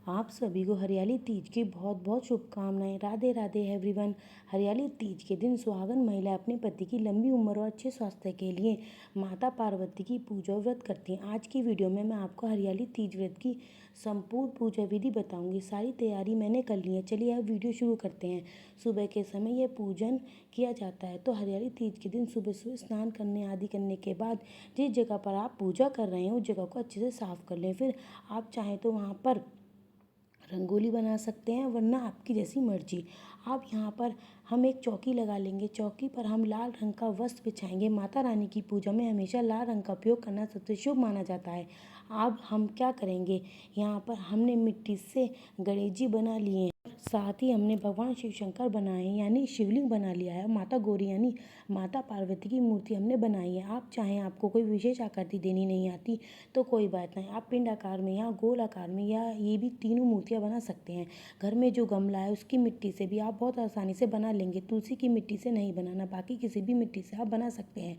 आप सभी को हरियाली तीज की बहुत बहुत शुभकामनाएं। राधे राधे एवरीवन। हरियाली तीज के दिन सुहागन महिला अपने पति की लंबी उम्र और अच्छे स्वास्थ्य के लिए माता पार्वती की पूजा व्रत करती हैं। आज की वीडियो में मैं आपको हरियाली तीज व्रत की संपूर्ण पूजा विधि बताऊंगी। सारी तैयारी मैंने कर ली है। चलिए अब वीडियो शुरू करते हैं। सुबह के समय यह पूजन किया जाता है। तो हरियाली तीज के दिन सुबह सुबह स्नान करने आदि करने के बाद जिस जगह पर आप पूजा कर रहे हैं उस जगह को अच्छे से साफ कर लें। फिर आप चाहें तो वहाँ पर रंगोली बना सकते हैं, वरना आपकी जैसी मर्जी। आप यहाँ पर हम एक चौकी लगा लेंगे। चौकी पर हम लाल रंग का वस्त्र बिछाएंगे। माता रानी की पूजा में हमेशा लाल रंग का उपयोग करना सबसे शुभ माना जाता है। अब हम क्या करेंगे, यहाँ पर हमने मिट्टी से गणेश जी बना लिए हैं। साथ ही हमने भगवान शिव शंकर बनाए हैं, यानी शिवलिंग बना लिया है। माता गौरी यानी माता पार्वती की मूर्ति हमने बनाई है। आप चाहें, आपको कोई विशेष आकृति देनी नहीं आती तो कोई बात नहीं, आप पिंड आकार में या गोल आकार में या ये भी तीनों मूर्तियाँ बना सकते हैं। घर में जो गमला है उसकी मिट्टी से भी आप बहुत आसानी से बना लेंगे। तुलसी की मिट्टी से नहीं बनाना, बाकी किसी भी मिट्टी से आप बना सकते हैं।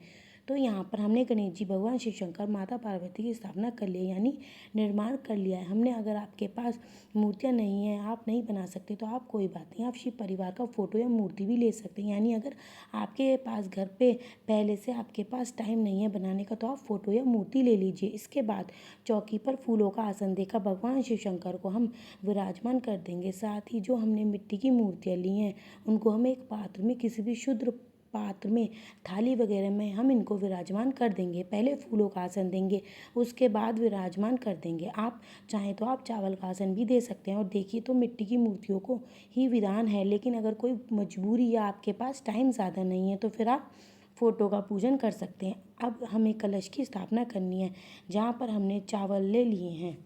तो यहाँ पर हमने गणेश जी, भगवान शिव शंकर, माता पार्वती की स्थापना कर ली, यानी निर्माण कर लिया है हमने। अगर आपके पास मूर्तियाँ नहीं हैं, आप नहीं बना सकते, तो आप कोई बात नहीं, आप शिव परिवार का फोटो या मूर्ति भी ले सकते हैं। यानी अगर आपके पास घर पे पहले से आपके पास टाइम नहीं है बनाने का, तो आप फोटो या मूर्ति ले लीजिए। इसके बाद चौकी पर फूलों का आसन देकर भगवान शिव शंकर को हम विराजमान कर देंगे। साथ ही जो हमने मिट्टी की मूर्तियाँ ली हैं उनको हम एक पात्र में, किसी भी शुद्ध पात्र में, थाली वगैरह में हम इनको विराजमान कर देंगे। पहले फूलों का आसन देंगे, उसके बाद विराजमान कर देंगे। आप चाहें तो आप चावल का आसन भी दे सकते हैं। और देखिए, तो मिट्टी की मूर्तियों को ही विधान है, लेकिन अगर कोई मजबूरी या आपके पास टाइम ज़्यादा नहीं है तो फिर आप फोटो का पूजन कर सकते हैं। अब हमें कलश की स्थापना करनी है, जहाँ पर हमने चावल ले लिए हैं।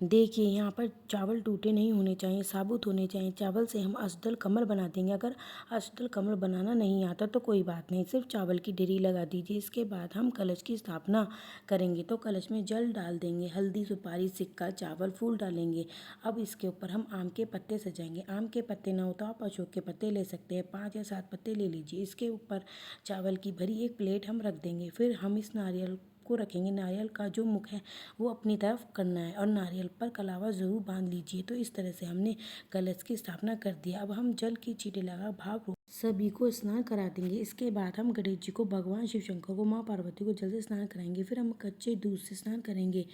देखिए, यहाँ पर चावल टूटे नहीं होने चाहिए, साबुत होने चाहिए। चावल से हम अष्टदल कमल बना देंगे। अगर अष्टदल कमल बनाना नहीं आता तो कोई बात नहीं, सिर्फ चावल की ढेरी लगा दीजिए। इसके बाद हम कलश की स्थापना करेंगे। तो कलश में जल डाल देंगे, हल्दी, सुपारी, सिक्का, चावल, फूल डालेंगे। अब इसके ऊपर हम आम के पत्ते सजाएंगे। आम के पत्ते ना हो तो आप अशोक के पत्ते ले सकते हैं, 5 या 7 पत्ते ले लीजिए। इसके ऊपर चावल की भरी एक प्लेट हम रख देंगे। फिर हम इस नारियल को रखेंगे। नारियल का जो मुख है वो अपनी तरफ करना है और नारियल पर कलावा ज़रूर बांध लीजिए। तो इस तरह से हमने कलश की स्थापना कर दिया। अब हम जल की चींटी लगा भाव सभी को स्नान करा देंगे। इसके बाद हम गणेश जी को, भगवान शिव शंकर को, माँ पार्वती को जल से स्नान कराएंगे। फिर हम कच्चे दूध से स्नान कराएंगे।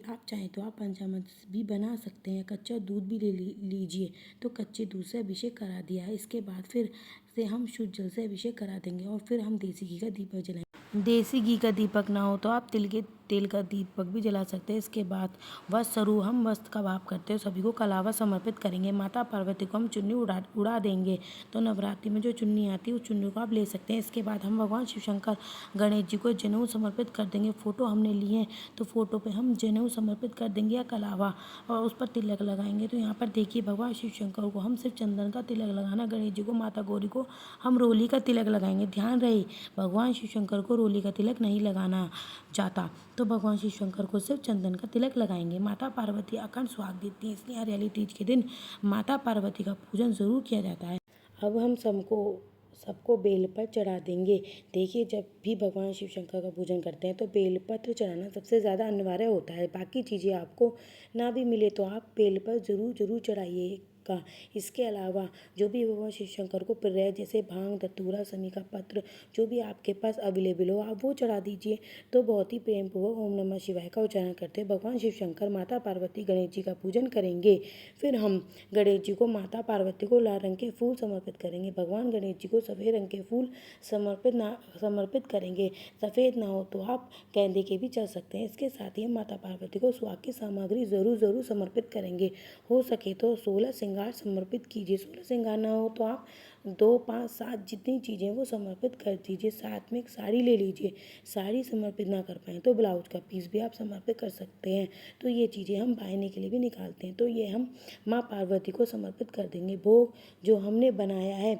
आप चाहें तो आप पंचामृत भी बना सकते हैं, कच्चा दूध भी ले लीजिए। तो कच्चे दूध से अभिषेक करा दिया है। इसके बाद फिर से हम शुद्ध जल से अभिषेक करा देंगे और फिर हम देसी घी का दीपक जलाएंगे। देसी घी का दीपक ना हो तो आप तिल के तेल का दीपक भी जला सकते हैं। इसके बाद वस्त्र स्वरूप हम वस्त्र का भाव करते हैं, सभी को कलावा समर्पित करेंगे। माता पार्वती को हम चुन्नी उड़ा देंगे। तो नवरात्रि में जो चुन्नी आती है उस चुन्नी को आप ले सकते हैं। इसके बाद हम भगवान शिव शंकर, गणेश जी को जनेऊ समर्पित कर देंगे। फोटो हमने लिए हैं तो फोटो पे हम जनेऊ समर्पित कर देंगे या कलावा, और उस पर तिलक लगाएंगे। तो यहाँ पर देखिए, भगवान शिव शंकर को हम सिर्फ चंदन का तिलक लगाना, गणेश जी को, माता गौरी को हम रोली का तिलक लगाएंगे। ध्यान रहे, भगवान शिव शंकर को रोली का तिलक नहीं लगाना जाता, तो भगवान शिव शंकर को सिर्फ चंदन का तिलक लगाएंगे। माता पार्वती अखंड सुहाग देती है, इसलिए हरियाली तीज के दिन माता पार्वती का पूजन जरूर किया जाता है। अब हम सबको बेलपत्र चढ़ा देंगे। देखिए, जब भी भगवान शिव शंकर का पूजन करते हैं तो बेलपत्र चढ़ाना सबसे ज़्यादा अनिवार्य होता है। बाकी चीज़ें आपको ना भी मिले तो आप बेलपत्र जरूर चढ़ाइए का। इसके अलावा जो भी भगवान शिव शंकर को प्रिय है, जैसे भांग, धतूरा, शमी का पत्र, जो भी आपके पास अवेलेबल हो आप वो चढ़ा दीजिए। तो बहुत ही प्रेम पूर्वक ओम नमः शिवाय का उच्चारण करते हैं भगवान शिव शंकर, माता पार्वती, गणेश जी का पूजन करेंगे। फिर हम गणेश जी को, माता पार्वती को लाल रंग के फूल समर्पित करेंगे। भगवान गणेश जी को सफ़ेद रंग के फूल समर्पित करेंगे। सफ़ेद ना हो तो आप गेंदे के भी चढ़ सकते हैं। इसके साथ ही हम माता पार्वती को सुहाग की सामग्री जरूर समर्पित करेंगे। हो सके तो 16 श्रृंगार समर्पित कीजिए। 16 श्रृंगार ना हो तो आप 2, 5, 7 जितनी चीज़ें वो समर्पित कर दीजिए। साथ में एक साड़ी ले लीजिए। साड़ी समर्पित ना कर पाएँ तो ब्लाउज का पीस भी आप समर्पित कर सकते हैं। तो ये चीज़ें हम बायने के लिए भी निकालते हैं। तो ये हम माँ पार्वती को समर्पित कर देंगे। भोग जो हमने बनाया है,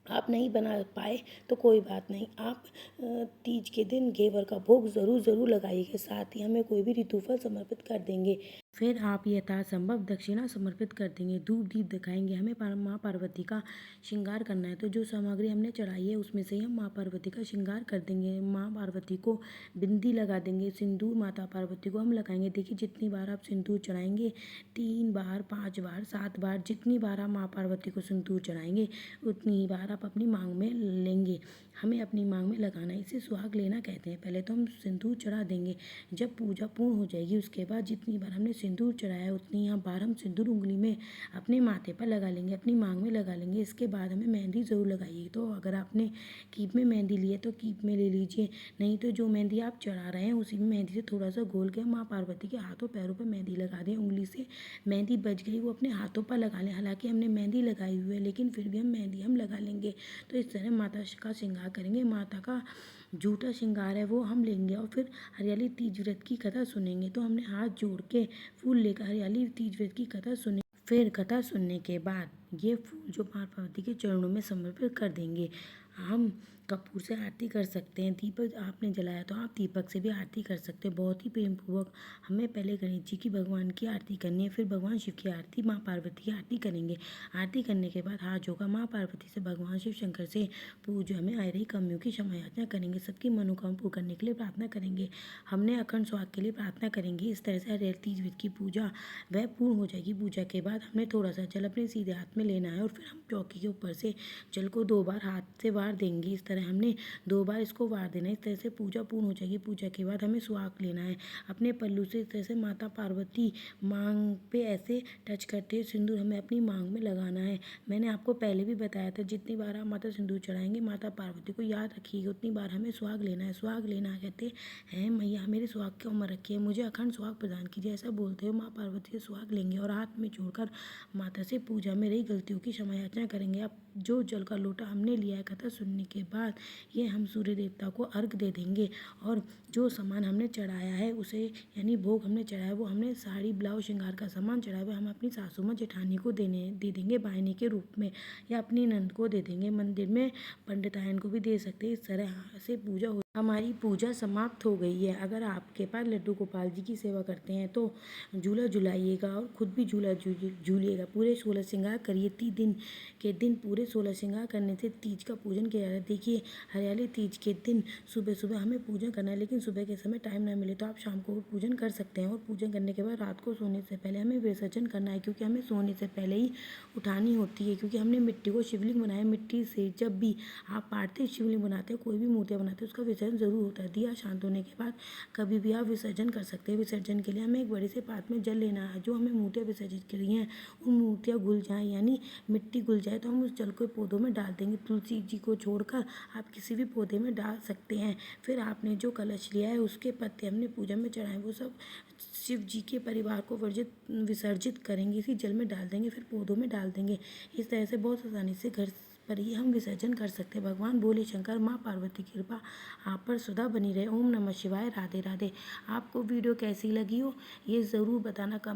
आप नहीं बना पाए तो कोई बात नहीं, आप तीज के दिन घेवर का भोग ज़रूर लगाइएगा। साथ ही हमें कोई भी ऋतुफल समर्पित कर देंगे। फिर आप यथासंभव दक्षिणा समर्पित कर देंगे, धूप दीप दिखाएंगे। हमें माँ पार्वती का श्रृंगार करना है, तो जो सामग्री हमने चढ़ाई है उसमें से ही हम माँ पार्वती का श्रृंगार कर देंगे। माँ पार्वती को बिंदी लगा देंगे, सिंदूर माता पार्वती को हम लगाएंगे। देखिए जितनी बार आप सिंदूर चढ़ाएंगे, 3 बार, 5 बार, 7 बार, जितनी बार आप माँ पार्वती को सिंदूर चढ़ाएंगे उतनी ही बार आप अपनी मांग में लेंगे। हमें अपनी मांग में लगाना है, इसे सुहाग लेना कहते हैं। पहले तो हम सिंदूर चढ़ा देंगे, जब पूजा पूर्ण हो जाएगी उसके बाद जितनी बार हमने सिंदूर चढ़ाया उतनी यहाँ बार हम सिंदूर उंगली में अपने माथे पर लगा लेंगे, अपनी मांग में लगा लेंगे। इसके बाद हमें मेहंदी ज़रूर लगाइए। तो अगर आपने कीप में मेहंदी ली है तो कीप में ले लीजिए, नहीं तो जो मेहंदी आप चढ़ा रहे हैं उसी में मेहंदी से थोड़ा सा घोल के माँ पार्वती के हाथों पैरों पर मेहंदी लगा दें। उंगली से मेहंदी बच गई वो अपने हाथों पर लगा लें। हालांकि हमने मेहंदी लगाई हुई है लेकिन फिर भी हम मेहंदी हम लगा लेंगे। तो इस तरह माता का श्रृंगार करेंगे। माता का झूठा श्रृंगार है वो हम लेंगे और फिर हरियाली तीज व्रत की कथा सुनेंगे। तो हमने हाथ जोड़ के फूल लेकर हरियाली तीज व्रत की कथा सुने। फिर कथा सुनने के बाद ये फूल जो माँ पार्वती के चरणों में समर्पित कर देंगे। हम कपूर से आरती कर सकते हैं, दीपक आपने जलाया तो आप दीपक से भी आरती कर सकते हैं। बहुत ही प्रेम पूर्वक हमें पहले गणेश जी की भगवान की आरती करनी है, फिर भगवान शिव की आरती, माँ पार्वती की आरती करेंगे। आरती करने के बाद हाथ जोड़कर माँ पार्वती से, भगवान शिव शंकर से पूजा में आ रही कमियों की क्षमा याचना करेंगे। सबकी मनोकामना पूर्ण करने के लिए प्रार्थना करेंगे। हमने अखंड सुहाग के लिए प्रार्थना करेंगे। इस तरह से हरियाली तीज व्रत की पूजा वह पूर्ण हो जाएगी। पूजा के बाद हमने थोड़ा सा जल अपने सीधे हाथ में लेना है और फिर हम चौकी के ऊपर से जल को 2 बार हाथ से वार देंगे। इस तरह हमने 2 बार इसको वार देना है। इस तरह से पूजा पूर्ण हो जाएगी। पूजा के बाद हमें सुहाग लेना है अपने पल्लू से। इस तरह से माता पार्वती मांग पे ऐसे टच करते हुए सिंदूर हमें अपनी मांग में लगाना है। मैंने आपको पहले भी बताया था जितनी बार आप माता सिंदूर चढ़ाएंगे माता पार्वती को याद रखिएगा उतनी बार हमें सुहाग लेना है। सुहाग लेना कहते हैं मैया मेरे सुहाग की उम्र रखी है, मुझे अखंड सुहाग प्रदान कीजिए, ऐसा बोलते हुए माँ पार्वती से सुहाग लेंगे और हाथ में जोड़कर माता से पूजा में रही गलतियों की क्षमा याचना करेंगे। अब जो जल का लोटा हमने लिया है कथा सुनने के बाद ये हम सूर्य देवता को अर्घ दे देंगे और जो सामान हमने चढ़ाया है उसे यानी भोग हमने चढ़ाया वो हमने साड़ी ब्लाउज श्रृंगार का सामान चढ़ाया हुआ हम अपनी सासू माँ जेठानी को दे देंगे बायने के रूप में, या अपनी नंद को दे देंगे। मंदिर में पंडितायन को भी दे सकते हैं। इस तरह से पूजा हो हमारी पूजा समाप्त हो गई है। अगर आपके पास लड्डू गोपाल जी की सेवा करते हैं तो झूला झुलाइएगा और खुद भी झूला झूलिएगा। पूरे 16 श्रृंगार करिए। 30 दिन के दिन पूरे 16 श्रृंगार करने से तीज का पूजन किया जाता है। देखिए हरियाली तीज के दिन सुबह सुबह हमें पूजन करना है, लेकिन सुबह के समय टाइम ना मिले तो आप शाम को पूजन कर सकते हैं। और पूजन करने के बाद रात को सोने से पहले हमें विसर्जन करना है, क्योंकि हमें सोने से पहले ही उठानी होती है। क्योंकि हमने मिट्टी को शिवलिंग बनाया, मिट्टी से जब भी आप पार्थिव शिवलिंग बनाते हैं, कोई भी मूर्तियाँ बनाते हैं, उसका विसर्जन जरूर होता है। दिया शांत होने के बाद कभी भी आप विसर्जन कर सकते हैं। विसर्जन के लिए हमें एक बड़े से पात्र में जल लेना है। जो हमें मूर्तियाँ विसर्जित करी हैं उन मूर्तियाँ घुल जाएँ यानी मिट्टी घुल जाए तो हम उस जल को पौधों में डाल देंगे। तुलसी जी को छोड़कर आप किसी भी पौधे में डाल सकते हैं। फिर आपने जो कलश लिया है उसके पत्ते हमने पूजा में चढ़ाए वो सब शिव जी के परिवार को विसर्जित करेंगे, इसी जल में डाल देंगे, फिर पौधों में डाल देंगे। इस तरह से बहुत आसानी से घर पर ही हम विसर्जन कर सकते हैं। भगवान भोले शंकर माँ पार्वती की कृपा आप पर सदा बनी रहे। ओम नमः शिवाय। राधे राधे। आपको वीडियो कैसी लगी हो ये ज़रूर बताना कमेंट